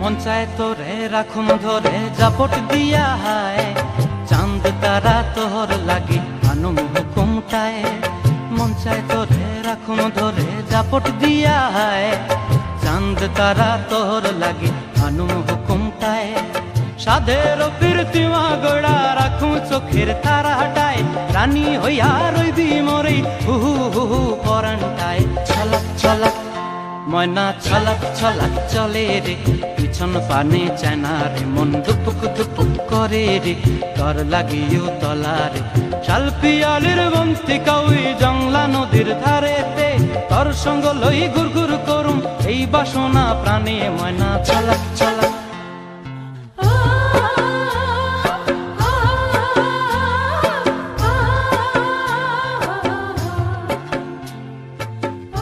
মন চায় তোরে রাখুম ধরে জাপট দিয়া হায়, চাঁদ তারা তোর লাগি আনুম হুকুমটায়। মন চায় তোরে রাখুম ধরে জাপট দিয়া হায়, চাঁদ তারা তোর লাগি আনুম হুকুমটায়। সাধের প্রীতিমা গোড়া রাখুম চোখের তারা হাটায়, রানী হইয়া রইবি মরে হু হু হু হু পরানটায়। ছলাক ছলাক ময়না ছলাক ছলাক চলে রে, পিছন পানে চায়না রে, মন দুপুক দুপুক করে রে, তর লাগিও তলারে। শাল পিয়ালির বন্তি কাউই জংলা নদীর ধারেতে, তর সঙ্গ লই গুড় গুড় করুম এই বাসনা প্রাণে। ময়না ছলাক ছলাক